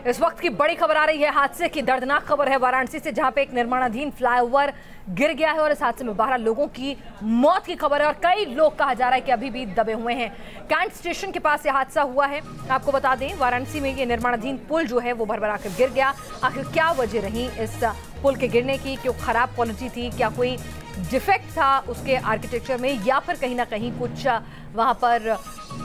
इस वक्त की बड़ी खबर आ रही है, हादसे की दर्दनाक खबर है वाराणसी से, जहां पे एक निर्माणाधीन फ्लाईओवर गिर गया है और इस हादसे में 12 लोगों की मौत की खबर है और कई लोग कहा जा रहा है कि अभी भी दबे हुए हैं। कैंट स्टेशन के पास यह हादसा हुआ है। आपको बता दें, वाराणसी में ये निर्माणाधीन पुल जो है वो भरभराकर गिर गया। आखिर क्या वजह रही इस पुल के गिरने की? क्यों खराब क्वालिटी थी? क्या कोई डिफेक्ट था उसके आर्किटेक्चर में, या फिर कहीं ना कहीं कुछ वहां पर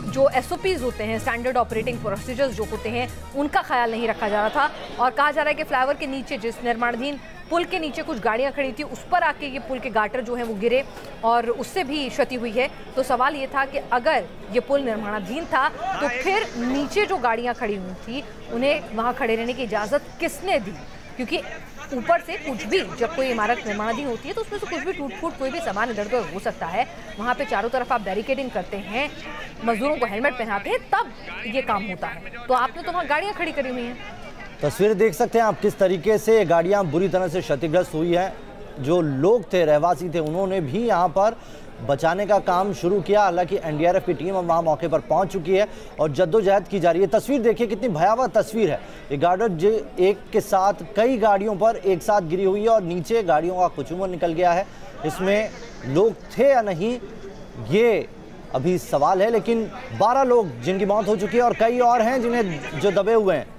जो SOPs होते हैं, स्टैंडर्ड ऑपरेटिंग प्रोसीजर्स जो होते हैं, उनका ख्याल नहीं रखा जा रहा था। और कहा जा रहा है कि फ्लाईओवर के नीचे, जिस निर्माणाधीन पुल के नीचे कुछ गाड़ियां खड़ी थी, उस पर आके ये पुल के गार्टर जो हैं वो गिरे और उससे भी क्षति हुई है। तो सवाल ये था कि अगर ये पुल निर्माणाधीन था तो फिर नीचे जो गाड़ियां खड़ी हुई थी उन्हें वहां खड़े रहने की इजाज़त किसने दी? क्योंकि ऊपर से कुछ भी, जब कोई इमारत निर्माणाधीन होती है तो उसमें से कुछ भी टूट फूट, कोई भी सामान इधर उधर हो सकता है। वहाँ पे चारों तरफ आप बैरिकेडिंग करते हैं, मजदूरों को हेलमेट पहनाते हैं, तब ये काम होता है। तो आपने तो वहाँ गाड़ियाँ खड़ी करी हुई हैं। तस्वीरें देख सकते हैं आप किस तरीके से गाड़ियाँ बुरी तरह से क्षतिग्रस्त हुई है। जो लोग थे, रहवासी थे, उन्होंने भी यहाँ पर बचाने का काम शुरू किया। हालांकि NDRF की टीम अब वहाँ मौके पर पहुँच चुकी है और जद्दोजहद की जा रही है। तस्वीर देखिए, कितनी भयावह तस्वीर है। ये गार्डर एक के साथ कई गाड़ियों पर एक साथ गिरी हुई है और नीचे गाड़ियों का कुचुमर निकल गया है। इसमें लोग थे या नहीं, ये अभी सवाल है, लेकिन 12 लोग जिनकी मौत हो चुकी है और कई और हैं जिन्हें जो दबे हुए हैं।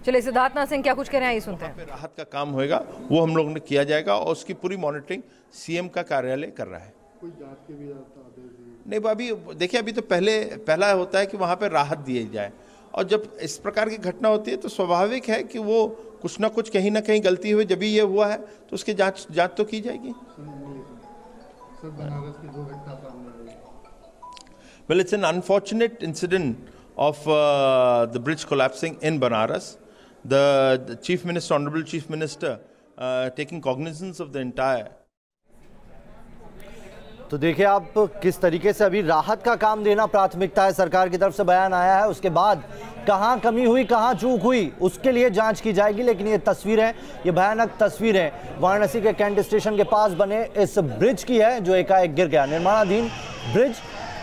चलिए, सिद्धार्थनाथ सिंह क्या कुछ कह रहे हैं, ये सुनते हैं। राहत का काम होएगा, वो हम लोग ने किया जाएगा और उसकी पूरी मॉनिटरिंग CM का कार्यालय कर रहा है। कोई जांच के भी आदेश नहीं, अभी देखिए, अभी तो पहला होता है कि वहाँ पे राहत दी जाए, और जब इस प्रकार की घटना होती है तो स्वाभाविक है कि वो कुछ ना कुछ कहीं ना कहीं गलती हुई, जब भी ये हुआ है तो उसकी जांच तो की जाएगी। सर, बनारस की दो घटना सामने आई। Well, it's an unfortunate incident of the bridge collapsing in Banaras. The Chief Minister, Honorable Chief Minister, taking cognizance of the entire. तो देखिए आप किस तरीके से अभी राहत का काम देना प्राथमिकता है, सरकार की तरफ से बयान आया है। उसके बाद कहां कमी हुई, कहां चूक हुई, उसके लिए जांच की जाएगी। लेकिन ये तस्वीरें, ये भयानक तस्वीरें वाराणसी के कैंट स्टेशन के पास बने इस ब्रिज की है, जो एकाएक गिर गया। निर्माणाधीन ब्रिज,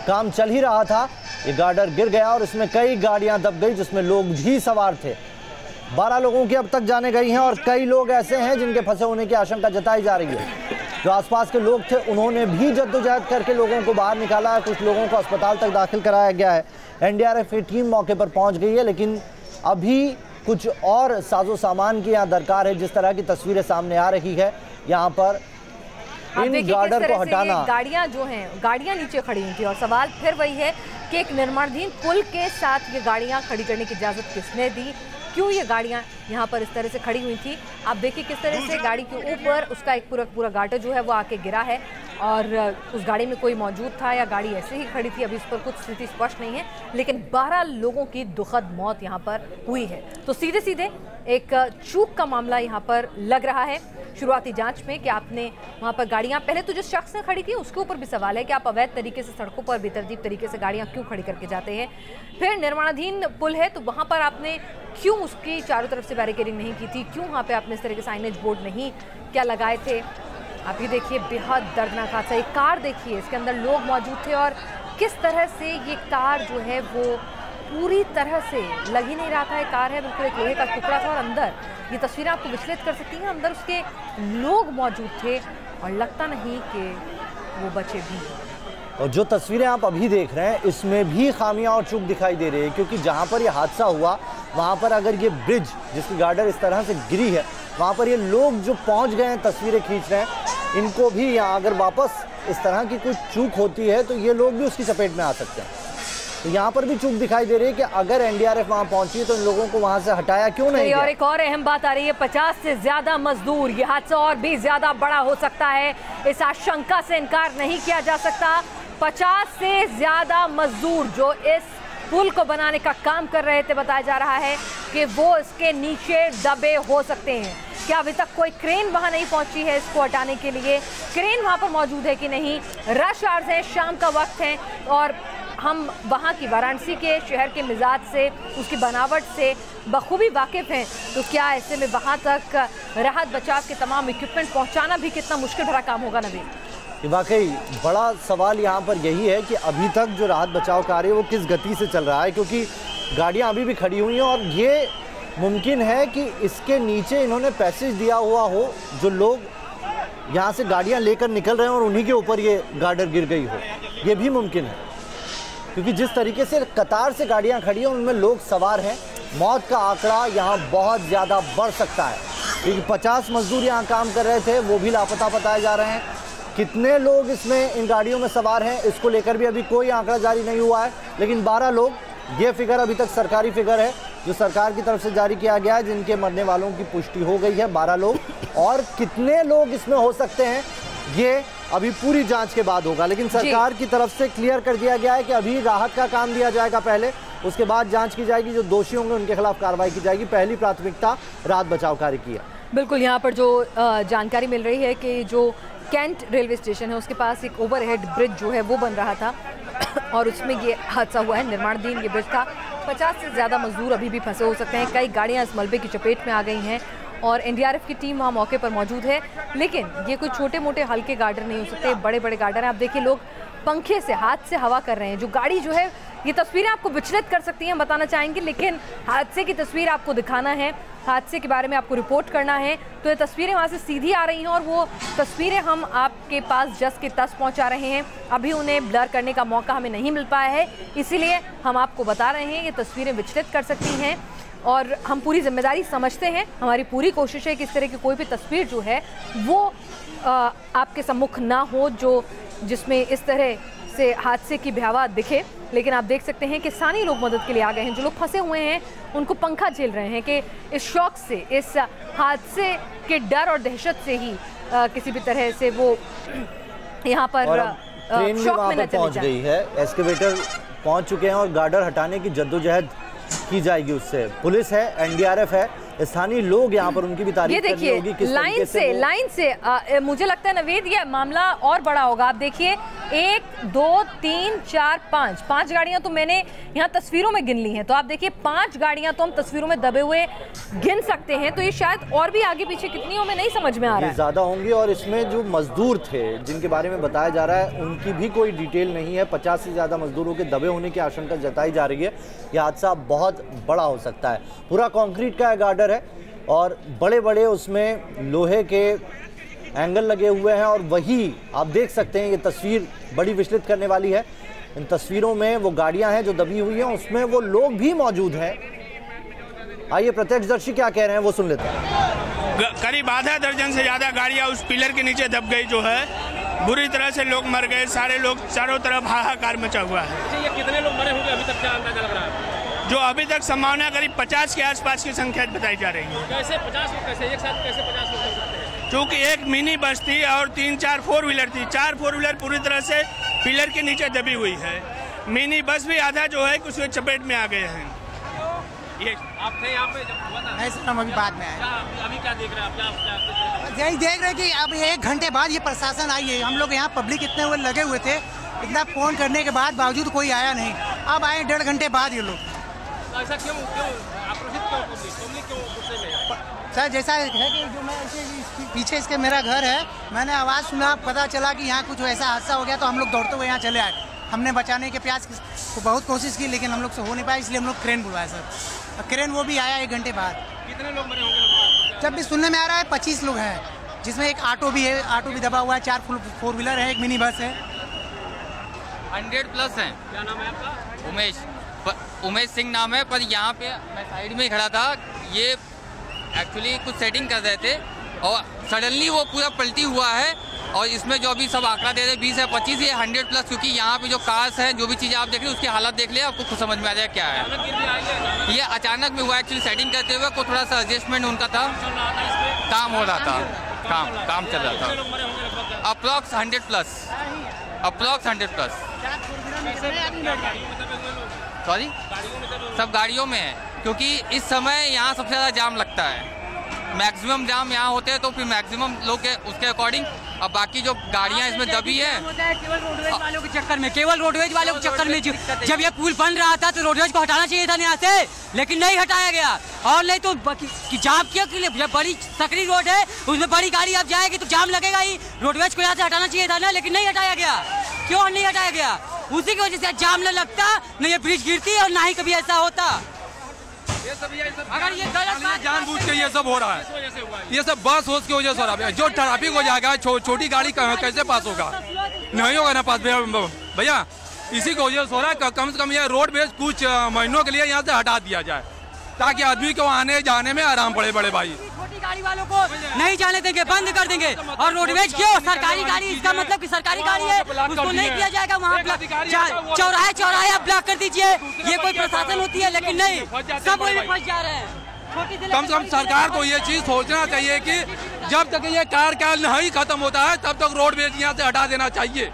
काम चल ही रहा था, ये गार्डर गिर गया और इसमें कई गाड़ियां दब गई, जिसमें लोग भी सवार थे। 12 लोगों की अब तक जाने गई हैं और कई लोग ऐसे हैं जिनके फंसे होने की आशंका जताई जा रही है। जो आसपास के लोग थे उन्होंने भी जद्दोजहद करके लोगों को बाहर निकाला है। कुछ लोगों को अस्पताल तक दाखिल कराया गया है। NDRF की टीम मौके पर पहुंच गई है, लेकिन अभी कुछ और साजो सामान की यहाँ दरकार है। जिस तरह की तस्वीरें सामने आ रही है, यहाँ पर इन गार्डर को हटाना, गाड़ियां जो हैं, गाड़ियां नीचे खड़ी हुई थी और सवाल फिर वही है कि एक निर्माणाधीन पुल के साथ ये गाड़ियां खड़ी करने की इजाजत किसने दी? क्यों ये गाड़ियां यहाँ पर इस तरह से खड़ी हुई थी? आप देखिए किस तरह से गाड़ी के ऊपर उसका एक पूरा गार्डर जो है वो आके गिरा है और उस गाड़ी में कोई मौजूद था या गाड़ी ऐसे ही खड़ी थी, अभी इस पर कुछ स्थिति स्पष्ट नहीं है। लेकिन 12 लोगों की दुखद मौत यहाँ पर हुई है। तो सीधे सीधे एक चूक का मामला यहाँ पर लग रहा है शुरुआती जांच में कि आपने वहाँ पर गाड़ियाँ, पहले तो जिस शख्स ने खड़ी की उसके ऊपर भी सवाल है कि आप अवैध तरीके से सड़कों पर बेतरतीब तरीके से गाड़ियाँ क्यों खड़ी करके जाते हैं। फिर निर्माणाधीन पुल है तो वहाँ पर आपने क्यों उसकी चारों तरफ से बैरिकेडिंग नहीं की थी? क्यों वहाँ पे आपने इस तरह के साइनेज बोर्ड नहीं क्या लगाए थे? आप ये देखिए, बेहद दर्दनाक हादसा। एक कार देखिए, इसके अंदर लोग मौजूद थे और किस तरह से ये कार जो है वो पूरी तरह से लग ही नहीं रहा था। एक कार है, बिल्कुल एक लोहे का टुकड़ा था और अंदर, ये तस्वीरें आपको विचलित कर सकती हैं, अंदर उसके लोग मौजूद थे और लगता नहीं कि वो बचे भी। और जो तस्वीरें आप अभी देख रहे हैं, इसमें भी खामियां और चूक दिखाई दे रही है, क्योंकि जहां पर ये हादसा हुआ वहां पर अगर ये ब्रिज, जिसकी गार्डर इस तरह से गिरी है, वहां पर ये लोग जो पहुंच गए हैं, तस्वीरें खींच रहे हैं, इनको भी यहाँ अगर वापस इस तरह की कुछ चूक होती है तो ये लोग भी उसकी चपेट में आ सकते हैं। तो यहाँ पर भी चूक दिखाई दे रही है कि अगर NDRF वहाँ पहुंची तो इन लोगों को वहाँ से हटाया क्यों नहीं? और एक और अहम बात आ रही है, 50 से ज्यादा मजदूर, ये हादसा और भी ज्यादा बड़ा हो सकता है, इस आशंका से इनकार नहीं किया जा सकता। 50 से ज्यादा मजदूर जो इस पुल को बनाने का काम कर रहे थे, बताया जा रहा है कि वो इसके नीचे दबे हो सकते हैं। क्या अभी तक कोई क्रेन वहां नहीं पहुंची है इसको हटाने के लिए? क्रेन वहां पर मौजूद है कि नहीं? रश आवर्स है, शाम का वक्त है और हम वहाँ की वाराणसी के शहर के मिजाज से, उसकी बनावट से बखूबी वाकिफ़ हैं। तो क्या ऐसे में वहाँ तक राहत बचाव के तमाम इक्विपमेंट पहुँचाना भी कितना मुश्किल भरा काम होगा नवीन? वाकई बड़ा सवाल यहाँ पर यही है कि अभी तक जो राहत बचाव कार्य है वो किस गति से चल रहा है, क्योंकि गाड़ियां अभी भी खड़ी हुई हैं और ये मुमकिन है कि इसके नीचे इन्होंने पैसेज दिया हुआ हो, जो लोग यहाँ से गाड़ियां लेकर निकल रहे हैं और उन्हीं के ऊपर ये गार्डर गिर गई हो, ये भी मुमकिन है। क्योंकि जिस तरीके से कतार से गाड़ियां खड़ी हैं उनमें लोग सवार हैं, मौत का आंकड़ा यहाँ बहुत ज़्यादा बढ़ सकता है। क्योंकि 50 मजदूर यहाँ काम कर रहे थे, वो भी लापता बताए जा रहे हैं। कितने लोग इसमें इन गाड़ियों में सवार हैं इसको लेकर भी अभी कोई आंकड़ा जारी नहीं हुआ है, लेकिन 12 लोग, ये फिगर अभी तक सरकारी फिगर है जो सरकार की तरफ से जारी किया गया है, जिनके मरने वालों की पुष्टि हो गई है 12 लोग। और कितने लोग इसमें हो सकते हैं ये अभी पूरी जांच के बाद होगा, लेकिन सरकार की तरफ से क्लियर कर दिया गया है कि अभी राहत का काम दिया जाएगा पहले, उसके बाद जांच की जाएगी, जो दोषी होंगे उनके खिलाफ कार्रवाई की जाएगी। पहली प्राथमिकता राहत बचाव कार्य की है। बिल्कुल, यहाँ पर जो जानकारी मिल रही है कि जो कैंट रेलवे स्टेशन है उसके पास एक ओवरहेड ब्रिज जो है वो बन रहा था और उसमें ये हादसा हुआ है। निर्माणाधीन ये ब्रिज था। 50 से ज़्यादा मजदूर अभी भी फंसे हो सकते हैं। कई गाड़ियाँ इस मलबे की चपेट में आ गई हैं और एनडीआरएफ की टीम वहाँ मौके पर मौजूद है, लेकिन ये कोई छोटे मोटे हल्के गार्डर नहीं हो सकते, बड़े बड़े गार्डर हैं। आप देखिए लोग पंखे से, हाथ से हवा कर रहे हैं। जो गाड़ी जो है, ये तस्वीरें आपको विचलित कर सकती हैं, बताना चाहेंगे, लेकिन हादसे की तस्वीर आपको दिखाना है, हादसे के बारे में आपको रिपोर्ट करना है, तो ये तस्वीरें वहाँ से सीधी आ रही हैं और वो तस्वीरें हम आपके पास जस के तस पहुँचा रहे हैं। अभी उन्हें ब्लर करने का मौका हमें नहीं मिल पाया है, इसीलिए हम आपको बता रहे हैं ये तस्वीरें विचलित कर सकती हैं और हम पूरी जिम्मेदारी समझते हैं। हमारी पूरी कोशिश है कि इस तरह की कोई भी तस्वीर जो है वो आपके सम्मुख ना हो जो जिसमें इस तरह से हादसे की भयावह दिखे। लेकिन आप देख सकते हैं कि स्थानीय लोग मदद के लिए आ गए हैं। जो लोग फंसे हुए हैं उनको पंखा झेल रहे हैं कि इस शौक से, इस हादसे के डर और दहशत से ही किसी भी तरह से वो यहाँ पर ट्रेन भी वहाँ पर पहुँच गई है, एक्सकेवेटर पहुँच चुके हैं और गार्डर हटाने की जद्दोजहद की जाएगी। उससे पुलिस है, एनडीआरएफ है, स्थानीय लोग यहाँ पर, उनकी भी तारीफ करनी होगी। किस लाइन से मुझे लगता है नवेद ये मामला और बड़ा होगा। आप देखिए 1 2 3 4 5 गाड़ियां तो मैंने यहाँ तस्वीरों में गिन ली हैं, तो आप देखिए 5 गाड़ियां तो हम तस्वीरों में दबे हुए गिन सकते हैं, तो ये शायद और भी आगे पीछे कितनी हो में नहीं समझ में आ रहा है, ज्यादा होंगी। और इसमें जो मजदूर थे जिनके बारे में बताया जा रहा है उनकी भी कोई डिटेल नहीं है। 50 से ज्यादा मजदूरों के दबे होने की आशंका जताई जा रही है। यह हादसा बहुत बड़ा हो सकता है। पूरा कंक्रीट का गार्डर है और बड़े बड़े उसमें लोहे के एंगल लगे हुए हैं और वही आप देख सकते हैं। ये तस्वीर बड़ी विचलित करने वाली है। इन तस्वीरों में वो गाड़ियां हैं जो दबी हुई हैं, उसमें वो लोग भी मौजूद हैं। आइए प्रत्यक्षदर्शी क्या कह रहे हैं वो सुन लेते हैं। करीब आधा दर्जन से ज्यादा गाड़ियां उस पिलर के नीचे दब गई जो है। बुरी तरह से लोग मर गए, सारे लोग चारों तरफ हाहाकार मचा हुआ है। ये कितने लोग मरे होंगे अभी तक, क्या अंदाजा लग रहा है? जो अभी तक संभावना करीब 50 के आसपास की संख्या बताई जा रही है। कैसे 50 लोग, कैसे एक साथ कैसे 50 लोग हो सकते हैं? क्योंकि एक मिनी बस थी और 3-4 4 व्हीलर थी। 4 4 व्हीलर पूरी तरह से पिलर के नीचे दबी हुई है। मिनी बस भी आधा जो है उसके चपेट में आ गए हैं। ये आप थे यहाँ पे जब हुआ था? नहीं सर, हम अभी बाद में आए। अभी क्या देख रहे हैं आप? यही देख रहे कि अब 1 घंटे बाद ये प्रशासन आई है। हम लोग यहाँ पब्लिक इतने हुए लगे हुए थे, इतना फोन करने के बाद बावजूद कोई आया नहीं। अब आए 1.5 घंटे बाद ये लोग। ऐसा क्यों आक्रोशित क्यों पब्लिक क्यों गुस्से में? सर जैसा है कि जो मैं ऐसे पीछे इसके मेरा घर है, मैंने आवाज़ सुना, पता चला कि यहाँ कुछ ऐसा हादसा हो गया तो हम लोग दौड़ते हुए यहाँ चले आए। हमने बचाने के प्रयास को बहुत कोशिश की लेकिन हम लोग से हो नहीं पाया, इसलिए हम लोग क्रेन बुलवाया सर। क्रेन वो भी आया 1 घंटे बाद। कितने लोग मरे होंगे? जब भी सुनने में आ रहा है 25 लोग हैं, जिसमें एक ऑटो भी है, ऑटो भी दबा हुआ है, 4 4 व्हीलर है, एक मिनी बस है। 100+ हैं। क्या नाम है आपका? उमेश सिंह नाम है। पर यहाँ पे मैं साइड में खड़ा था, ये एक्चुअली कुछ सेटिंग कर रहे थे और सडनली वो पूरा पलटी हुआ है। और इसमें जो अभी सब आंकड़ा दे रहे 20 है 25, ये 100+, क्योंकि यहाँ पे जो कार्स हैं, जो भी चीज़ें आप देख रहे हैं उसकी हालत देख लिया, आपको खुद समझ में आ जाए क्या है। ये अचानक में हुआ, एक्चुअली सेटिंग करते हुए को थोड़ा सा एडजस्टमेंट उनका था, काम हो रहा था, काम चल रहा था। अप्रॉक्स 100+। सॉरी, सब गाड़ियों में है क्योंकि इस समय यहाँ सबसे ज़्यादा जाम लगता है। मैक्सिमम जाम यहाँ होते हैं तो फिर मैक्सिमम लोग के उसके अकॉर्डिंग। अब बाकी जो गाड़ियाँ इसमें दबी है केवल रोडवेज वालों के चक्कर में, जब ये पुल बन रहा था तो रोडवेज को हटाना चाहिए था यहाँ से, लेकिन नहीं हटाया गया। और नहीं तो जाम क्यों के लिए, बड़ी सकरी रोड है उसमें बड़ी गाड़ी अब जाएगी तो जाम लगेगा ही। रोडवेज को यहाँ से हटाना चाहिए था ना, लेकिन नहीं हटाया गया। क्यों नहीं हटाया गया? उसी की वजह से जाम न लगता, न ये ब्रिज गिरती और ना ही कभी ऐसा होता। अगर ये गलत जानबूझ के ये सब हो रहा है, ये सब बस होश की वजह से हो रहा है। जो ट्रैफिक हो जाएगा, छोटी गाड़ी कैसे पास होगा? नहीं होगा ना पास भैया। इसी की वजह से हो रहा है। कम से कम ये रोड बेस कुछ महीनों के लिए यहाँ से हटा दिया जाए, ताकि आदमी को आने जाने में आराम पड़े। बड़े भाई छोटी गाड़ी वालों को नहीं जाने देंगे, बंद कर देंगे। और रोडवेज क्यों? सरकारी गाड़ी, इसका मतलब कि सरकारी गाड़ी है, उसको नहीं किया जाएगा। वहाँ चौराहे आप ब्लॉक कर दीजिए। ये कोई प्रशासन होती है, लेकिन नहीं, सब वही फंस जा रहे हैं। कम से कम सरकार को ये चीज सोचना चाहिए कि जब तक ये कार्यकाल नहीं खत्म होता है, तब तक रोडवेज यहाँ से हटा देना चाहिए।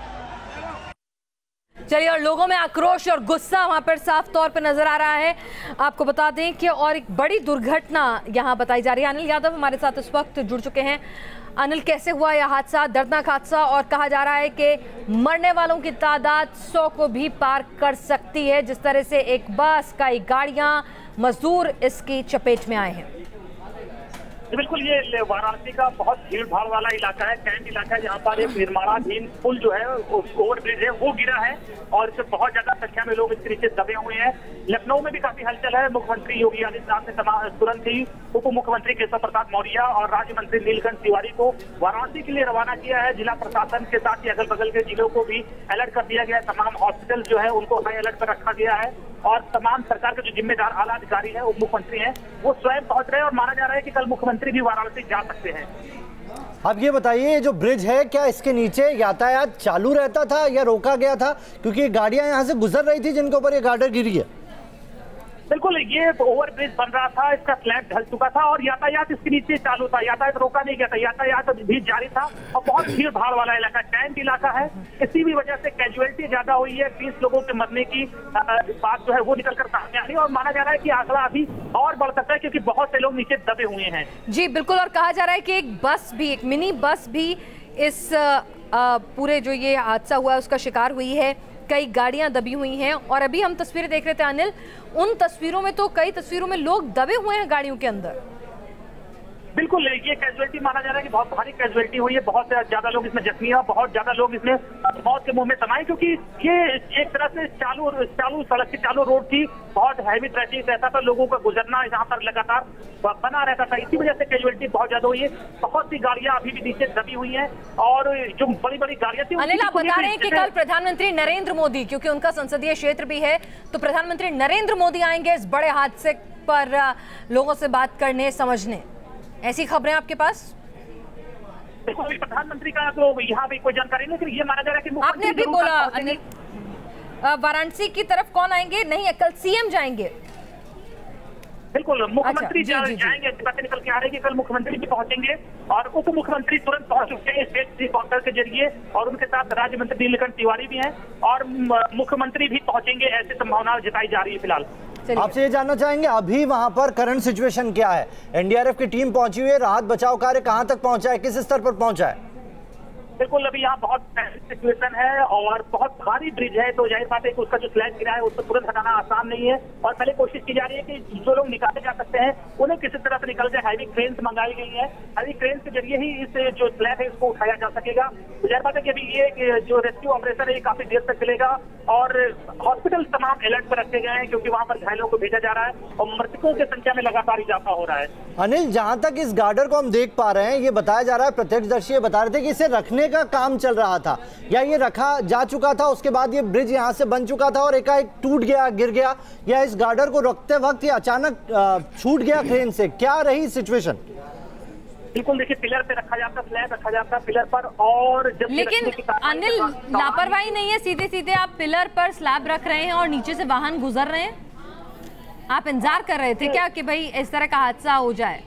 चलिए, और लोगों में आक्रोश और गुस्सा वहां पर साफ तौर पर नजर आ रहा है। आपको बता दें कि और एक बड़ी दुर्घटना यहां बताई जा रही है। अनिल यादव हमारे साथ इस वक्त जुड़ चुके हैं। अनिल, कैसे हुआ यह हादसा, दर्दनाक हादसा, और कहा जा रहा है कि मरने वालों की तादाद 100 को भी पार कर सकती है। जिस तरह से एक बस, कई गाड़ियां, मजदूर इसकी चपेट में आए हैं। बिल्कुल, ये वाराणसी का बहुत भीड़ भाड़ वाला इलाका है, कैंट इलाका है, जहाँ पर एक निर्माणाधीन पुल जो है, ओवर ब्रिज है, वो गिरा है और इससे बहुत ज्यादा संख्या में लोग इसके नीचे दबे हुए हैं। लखनऊ में भी काफी हलचल है। मुख्यमंत्री योगी आदित्यनाथ ने तुरंत ही उप मुख्यमंत्री केशव प्रसाद मौर्य और राज्य मंत्री नीलकंठ तिवारी को वाराणसी के लिए रवाना किया है। जिला प्रशासन के साथ ही अगल बगल के जिलों को भी अलर्ट कर दिया गया है। तमाम हॉस्पिटल जो है उनको हाई अलर्ट पर रखा गया है और तमाम सरकार के जो जिम्मेदार आला अधिकारी है, उप मुख्यमंत्री हैं, वो स्वयं पहुंच रहे हैं और माना जा रहा है कि कल मुख्यमंत्री भी वाराणसी जा सकते हैं। अब ये बताइए, जो ब्रिज है, क्या इसके नीचे यातायात चालू रहता था या रोका गया था? क्योंकि गाड़ियां यहां से गुजर रही थी जिनके ऊपर ये गार्डर गिरी है। बिल्कुल, ये ओवर ब्रिज बन रहा था, इसका स्लैब ढल चुका था और यातायात इसके नीचे चालू था। यातायात रोका नहीं गया था, यातायात भी जारी था और बहुत भीड़ भाड़ वाला इलाका, कैंट इलाका है। इसी भी वजह से कैजुअलिटी ज्यादा हुई है। 20 लोगों के मरने की बात जो है वो निकलकर सामने आ रही है और माना जा रहा है कि आंकड़ा अभी और बढ़ सकता है, क्योंकि बहुत से लोग नीचे दबे हुए हैं। जी बिल्कुल, और कहा जा रहा है कि एक बस भी, एक मिनी बस भी इस पूरे जो ये हादसा हुआ है उसका शिकार हुई है। कई गाड़ियां दबी हुई हैं और अभी हम तस्वीरें देख रहे थे अनिल, उन तस्वीरों में तो कई तस्वीरों में लोग दबे हुए हैं गाड़ियों के अंदर। बिल्कुल, ये कैजुअलिटी माना जा रहा है कि बहुत भारी कैजुअलिटी हुई है। बहुत ज्यादा लोग इसमें जख्मी हैं, बहुत ज्यादा लोग इसमें मौत के मुंह में समाये, क्योंकि ये एक तरह से चालू सड़क की चालू रोड थी। बहुत हैवी ट्रैफिक रहता था, लोगों का गुजरना यहाँ पर लगातार बना रहता था। इसी वजह से कैजुअलिटी बहुत ज्यादा हुई है। बहुत सी गाड़ियां अभी भी नीचे दबी हुई हैं और जो बड़ी बड़ी गाड़ियां थी। अनिल, आप बता रहे हैं कि कल प्रधानमंत्री नरेंद्र मोदी, क्योंकि उनका संसदीय क्षेत्र भी है, तो प्रधानमंत्री नरेंद्र मोदी आएंगे इस बड़े हादसे पर लोगों से बात करने, समझने। ऐसी खबरें आपके पास? देखो, प्रधानमंत्री का तो यहाँ भी कोई जानकारी नहीं, लेकिन ये माना जा रहा है कि आपने अभी बोला अनिल, वाराणसी की तरफ कौन आएंगे? नहीं, कल सीएम जाएंगे। बिल्कुल, मुख्यमंत्री जाएंगे। बातें निकल के आ रही है कि कल मुख्यमंत्री भी पहुंचेंगे और उप मुख्यमंत्री तुरंत पहुंच चुके हैं स्टेट हेलीकॉप्टर के जरिए और उनके साथ राज्य मंत्री नीलकंठ तिवारी भी हैं और मुख्यमंत्री भी पहुंचेंगे, ऐसी संभावना जताई जा रही है फिलहाल। आपसे ये जानना चाहेंगे, अभी वहां पर करंट सिचुएशन क्या है? एनडीआरएफ की टीम पहुंची हुई है, राहत बचाव कार्य कहां तक पहुंचा है, किस स्तर पर पहुंचा है? बिल्कुल, अभी यहाँ बहुत सिचुएशन है और बहुत भारी ब्रिज है, तो जाहिर बात है कि उसका जो स्लैब गिरा है उसको तुरंत हटाना आसान नहीं है और पहले कोशिश की जा रही है कि जो लोग निकाले जा सकते हैं उन्हें किसी तरह से निकल जाए। हैवी क्रेन्स मंगाई गई है, हैवी क्रेन्स के जरिए ही इस जो स्लैब है इसको उठाया जा सकेगा। तो जाहिर बात है कि अभी ये जो रेस्क्यू ऑपरेशन है ये काफी देर तक चलेगा और हॉस्पिटल तमाम अलर्ट पर रखे गए हैं, क्योंकि वहाँ पर घायलों को भेजा जा रहा है और मृतकों की संख्या में लगातार इजाफा हो रहा है। अनिल, जहां तक इस गार्डर को हम देख पा रहे हैं, ये बताया जा रहा है, प्रत्यक्षदर्शी ये बता रहे थे कि इसे रखने का काम चल रहा था या ये रखा जा चुका था, उसके बाद ये ब्रिज यहां से बन चुका था और एकाएक टूट गया, गिर गया, या इस गार्डर को रखते वक्त ये अचानक छूट गया क्रेन से? क्या रही सिचुएशन? बिल्कुल, देखिए, पिलर पे रखा जाता, स्लैब रखा जाता पिलर पर, और जब लेकिन अनिल, लापरवाही नहीं है, सीधे सीधे आप पिलर पर स्लैब रख रहे हैं और नीचे से वाहन गुजर रहे हैं। आप इंतजार कर रहे थे क्या कि भाई इस तरह का हादसा हो जाए?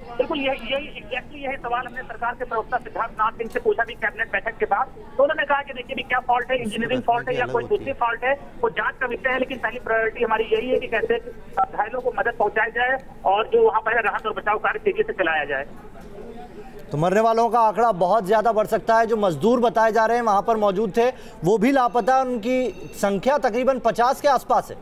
बिल्कुल, यही सवाल हमने सरकार के प्रवक्ता सिद्धार्थ नाथ सिंह से पूछा भी कैबिनेट बैठक के बाद। तो उन्होंने कहा कि देखिए, क्या फॉल्ट है, इंजीनियरिंग फॉल्ट है या कोई दूसरी फॉल्ट है, वो जांच का विषय है, लेकिन पहली प्रायोरिटी हमारी यही है कि कैसे घायलों को मदद पहुंचाई जाए और जो वहाँ पर राहत और बचाव कार्य तेजी से चलाया जाए। तो मरने वालों का आंकड़ा बहुत ज्यादा बढ़ सकता है। जो मजदूर बताए जा रहे हैं वहां पर मौजूद थे वो भी लापता, उनकी संख्या तकरीबन 50 के आसपास है।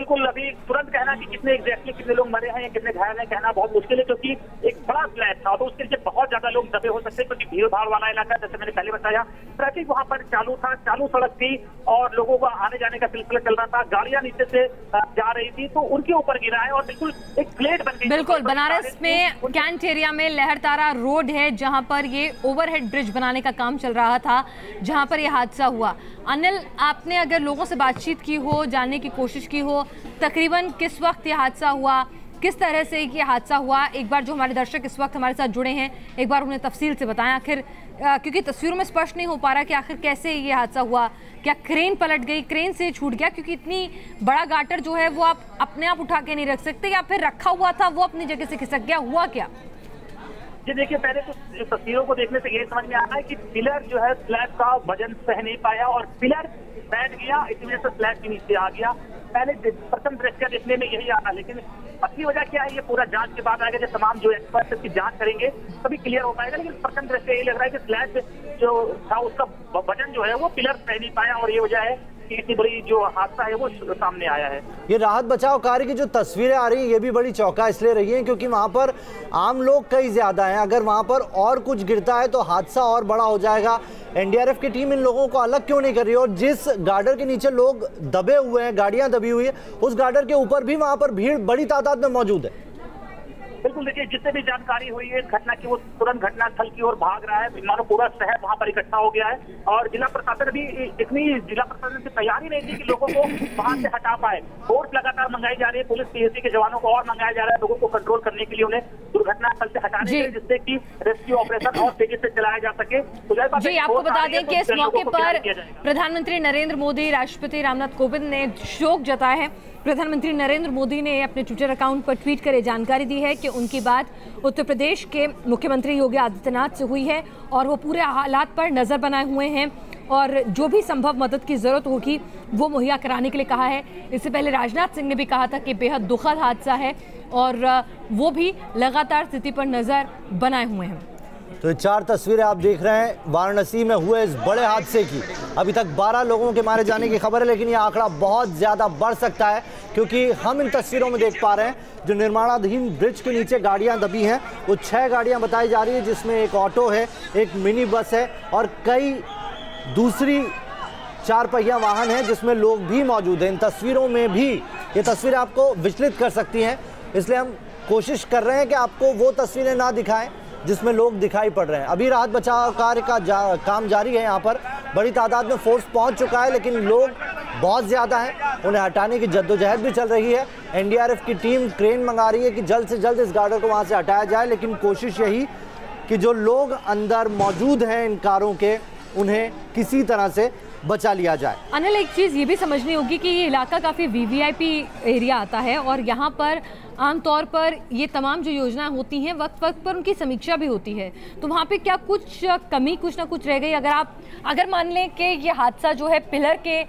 बिल्कुल अभी तुरंत कहना कि कितने एग्जैक्टली कितने लोग मरे हैं या कितने घायल हैं कहना बहुत मुश्किल है, क्योंकि एक बड़ा स्लैब था तो उसके नीचे बहुत ज्यादा लोग दबे हो सकते हैं, क्योंकि भीड़ भाड़ वाला इलाका, जैसे मैंने पहले बताया, ट्रैफिक वहां पर चालू था, चालू सड़क थी और लोगों का आने जाने का सिलसिला चल रहा था, गाड़ियां नीचे से जा रही थी तो उनके ऊपर गिरा है और बिल्कुल एक प्लेट बन गई। बिल्कुल, बनारस में कैंट एरिया में लहरतारा रोड है जहां पर ये ओवरहेड ब्रिज बनाने का काम चल रहा था, जहां पर ये हादसा हुआ। अनिल, आपने अगर लोगों से बातचीत की हो, जानने की कोशिश की हो, तकरीबन किस वक्त ये हादसा हुआ, किस तरह से ये हादसा हुआ, एक बार जो हमारे दर्शक इस वक्त हमारे साथ जुड़े हैं एक बार उन्हें तफसील से बताएं, आखिर क्योंकि तस्वीरों में स्पष्ट नहीं हो पा रहा कि आखिर कैसे ये हादसा हुआ। क्या क्रेन पलट गई, क्रेन से छूट गया, क्योंकि इतनी बड़ा गाटर जो है वो आप अपने आप उठा के नहीं रख सकते, या फिर रखा हुआ था वो अपनी जगह से खिसक गया, हुआ क्या? जी देखिए, पहले तो तस्वीरों को देखने से ये समझ में आता है कि पिलर जो है स्लैब का वजन सह नहीं पाया और पिलर बैठ गया, इसी वजह से स्लैब के नीचे आ गया। पहले प्रथम दृष्टया देखने में यही आना, लेकिन असली वजह क्या है ये पूरा जांच के बाद आएगा, जब तमाम जो एक्सपर्ट इसकी जांच करेंगे तभी क्लियर हो पाएगा। लेकिन प्रथम दृष्टया ये लग रहा है कि स्लैब जो था उसका वजन जो है वो पिलर सह नहीं पाया और ये वजह है कि इतनी बड़ी जो हादसा है वो सामने आया है। ये राहत बचाव कार्य की जो तस्वीरें आ रही हैं ये भी बड़ी चौंका इसलिए रही हैं क्योंकि वहां पर आम लोग कई ज्यादा हैं। अगर वहां पर और कुछ गिरता है तो हादसा और बड़ा हो जाएगा। एनडीआरएफ की टीम इन लोगों को अलग क्यों नहीं कर रही? और जिस गार्डर के नीचे लोग दबे हुए हैं, गाड़ियां दबी हुई है, उस गार्डर के ऊपर भी वहां पर भीड़ बड़ी तादाद में मौजूद है। बिल्कुल, देखिए जितने भी जानकारी हुई है घटना की वो तुरंत घटनास्थल की ओर भाग रहा है, मानो पूरा शहर वहां पर इकट्ठा हो गया है और जिला प्रशासन भी इतनी जिला प्रशासन की तैयारी नहीं थी कि लोगों को वहां से हटा पाए। फोर्स लगातार मंगाई जा रही है, पुलिस पीएससी के जवानों को और मंगाया जा रहा है लोगों को कंट्रोल करने के लिए, उन्हें दुर्घटनास्थल से हटाने के लिए, जिससे कि रेस्क्यू ऑपरेशन और तेजी से चलाया जा सके। जी, आपको बता दें कि इस मौके पर प्रधानमंत्री नरेंद्र मोदी, राष्ट्रपति रामनाथ कोविंद ने शोक जताया है। प्रधानमंत्री नरेंद्र मोदी ने अपने ट्विटर अकाउंट पर ट्वीट कर जानकारी दी है कि उनकी बात उत्तर प्रदेश के मुख्यमंत्री योगी आदित्यनाथ से हुई है और वो पूरे हालात पर नज़र बनाए हुए हैं और जो भी संभव मदद की ज़रूरत होगी वो मुहैया कराने के लिए कहा है। इससे पहले राजनाथ सिंह ने भी कहा था कि बेहद दुखद हादसा है और वो भी लगातार स्थिति पर नज़र बनाए हुए हैं। तो ये 4 तस्वीरें आप देख रहे हैं वाराणसी में हुए इस बड़े हादसे की। अभी तक 12 लोगों के मारे जाने की खबर है, लेकिन ये आंकड़ा बहुत ज़्यादा बढ़ सकता है क्योंकि हम इन तस्वीरों में देख पा रहे हैं जो निर्माणाधीन ब्रिज के नीचे गाड़ियां दबी हैं वो 6 गाड़ियां बताई जा रही है, जिसमें एक ऑटो है, एक मिनी बस है और कई दूसरी 4 पहिया वाहन है जिसमें लोग भी मौजूद हैं। इन तस्वीरों में भी ये तस्वीरें आपको विचलित कर सकती हैं, इसलिए हम कोशिश कर रहे हैं कि आपको वो तस्वीरें ना दिखाएं जिसमें लोग दिखाई पड़ रहे हैं। अभी राहत बचाव कार्य का काम जारी है, यहाँ पर बड़ी तादाद में फोर्स पहुंच चुका है, लेकिन लोग बहुत ज़्यादा हैं, उन्हें हटाने की जद्दोजहद भी चल रही है। एनडीआरएफ की टीम क्रेन मंगा रही है कि जल्द से जल्द इस गार्डर को वहाँ से हटाया जाए, लेकिन कोशिश यही कि जो लोग अंदर मौजूद हैं इन कारों के उन्हें किसी तरह से बचा लिया जाए। अनिल, एक चीज़ ये भी समझनी होगी कि ये इलाका काफ़ी वीवीआईपी एरिया आता है और यहाँ पर आमतौर पर ये तमाम जो योजनाएं होती हैं वक्त वक्त पर उनकी समीक्षा भी होती है, तो वहाँ पे क्या कुछ कमी कुछ ना कुछ रह गई? अगर मान लें कि ये हादसा जो है पिलर के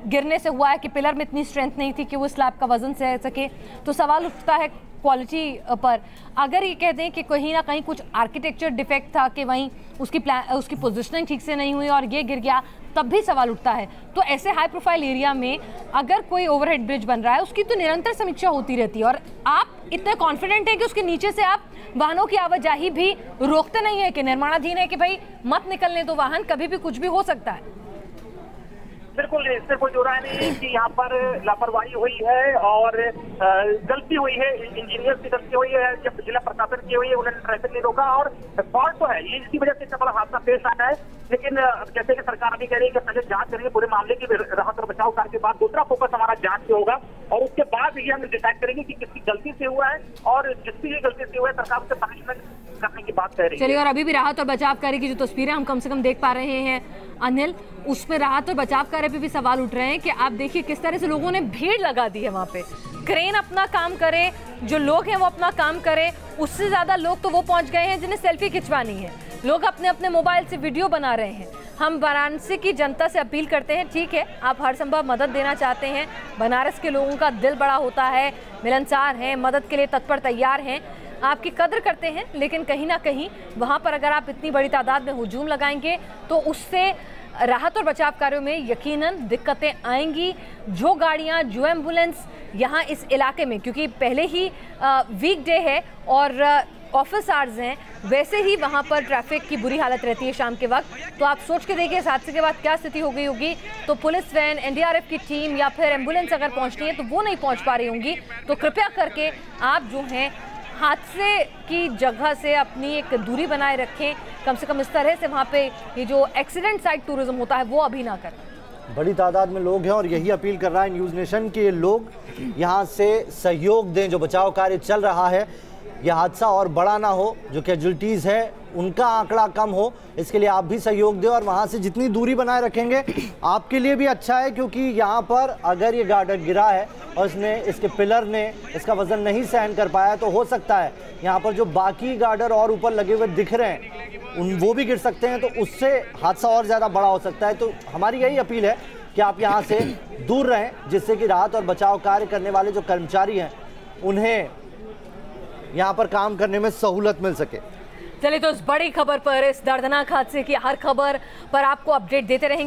गिरने से हुआ है कि पिलर में इतनी स्ट्रेंथ नहीं थी कि वो स्लैब का वजन सह सके, तो सवाल उठता है क्वालिटी पर। अगर ये कहते हैं कि कहीं ना कहीं कुछ आर्किटेक्चर डिफेक्ट था कि वहीं उसकी पोजीशनिंग ठीक से नहीं हुई और ये गिर गया, तब भी सवाल उठता है। तो ऐसे हाई प्रोफाइल एरिया में अगर कोई ओवरहेड ब्रिज बन रहा है उसकी तो निरंतर समीक्षा होती रहती है और आप इतने कॉन्फिडेंट हैं कि उसके नीचे से आप वाहनों की आवाजाही भी रोकते नहीं है कि निर्माणाधीन है कि भाई मत निकलने दो वाहन, कभी भी कुछ भी हो सकता है। बिल्कुल, इससे कोई दो राय नहीं है कि यहाँ पर लापरवाही हुई है और गलती हुई है, इंजीनियर की गलती हुई है, जब जिला प्रशासन की हुई है उन्होंने ट्रैफिक नहीं रोका और फॉल्ट तो है, ये इसकी वजह से इतना बड़ा हादसा पेश आया है। लेकिन जैसे कि सरकार अभी कह रही है कि पहले जांच करेंगे पूरे मामले की, राहत और बचाव कार्य के बाद दूसरा फोकस हमारा जांच पे होगा और उसके बाद ये हम डिसाइड करेंगे कि किसकी गलती से हुआ है और जिसकी ये गलती से हुआ है सरकार उससे पनिशमेंट करने की बात कह रही है। चलिए, और अभी भी राहत और बचाव कार्य की जो तस्वीरें हम कम से कम देख पा रहे हैं अनिल, उसमें राहत और बचाव कार्य पे भी सवाल उठ रहे हैं कि आप देखिए किस तरह से लोगों ने भीड़ लगा दी है वहाँ पे। क्रेन अपना काम करे, जो लोग हैं वो अपना काम करें, उससे ज़्यादा लोग तो वो पहुँच गए हैं जिन्हें सेल्फी खिंचवानी है, लोग अपने अपने मोबाइल से वीडियो बना रहे हैं। हम वाराणसी की जनता से अपील करते हैं, ठीक है आप हर संभव मदद देना चाहते हैं, बनारस के लोगों का दिल बड़ा होता है, मिलनसार हैं, मदद के लिए तत्पर तैयार हैं, आपकी कदर करते हैं, लेकिन कहीं ना कहीं वहाँ पर अगर आप इतनी बड़ी तादाद में हुजूम लगाएंगे तो उससे राहत और बचाव कार्यों में यकीनन दिक्कतें आएंगी। जो गाड़ियां, जो एम्बुलेंस यहाँ इस इलाके में, क्योंकि पहले ही वीकडे है और ऑफिस आवर्स हैं, वैसे ही वहाँ पर ट्रैफिक की बुरी हालत रहती है शाम के वक्त। तो आप सोच के देखिए इस हादसे के बाद क्या स्थिति हो गई होगी। तो पुलिस वैन, एनडीआरएफ की टीम या फिर एम्बुलेंस अगर पहुँचनी है तो वो नहीं पहुँच पा रही होंगी। तो कृपया करके आप जो हैं हादसे की जगह से अपनी एक दूरी बनाए रखें। कम से कम इस तरह से वहाँ पे ये जो एक्सीडेंट साइड टूरिज्म होता है वो अभी ना करें। बड़ी तादाद में लोग हैं और यही अपील कर रहा है न्यूज़ नेशन के लोग यहाँ से सहयोग दें। जो बचाव कार्य चल रहा है, यह हादसा और बड़ा ना हो, जो कैजुअल्टीज़ है उनका आंकड़ा कम हो, इसके लिए आप भी सहयोग दें। और वहाँ से जितनी दूरी बनाए रखेंगे आपके लिए भी अच्छा है, क्योंकि यहाँ पर अगर ये गार्डर गिरा है और इसके पिलर ने इसका वज़न नहीं सहन कर पाया तो हो सकता है यहाँ पर जो बाकी गार्डर और ऊपर लगे हुए दिख रहे हैं वो भी गिर सकते हैं, तो उससे हादसा और ज़्यादा बड़ा हो सकता है। तो हमारी यही अपील है कि आप यहाँ से दूर रहें, जिससे कि राहत और बचाव कार्य करने वाले जो कर्मचारी हैं उन्हें यहाँ पर काम करने में सहूलत मिल सके। चलिए, तो इस बड़ी खबर पर, इस दर्दनाक हादसे की हर खबर पर आपको अपडेट देते रहेंगे।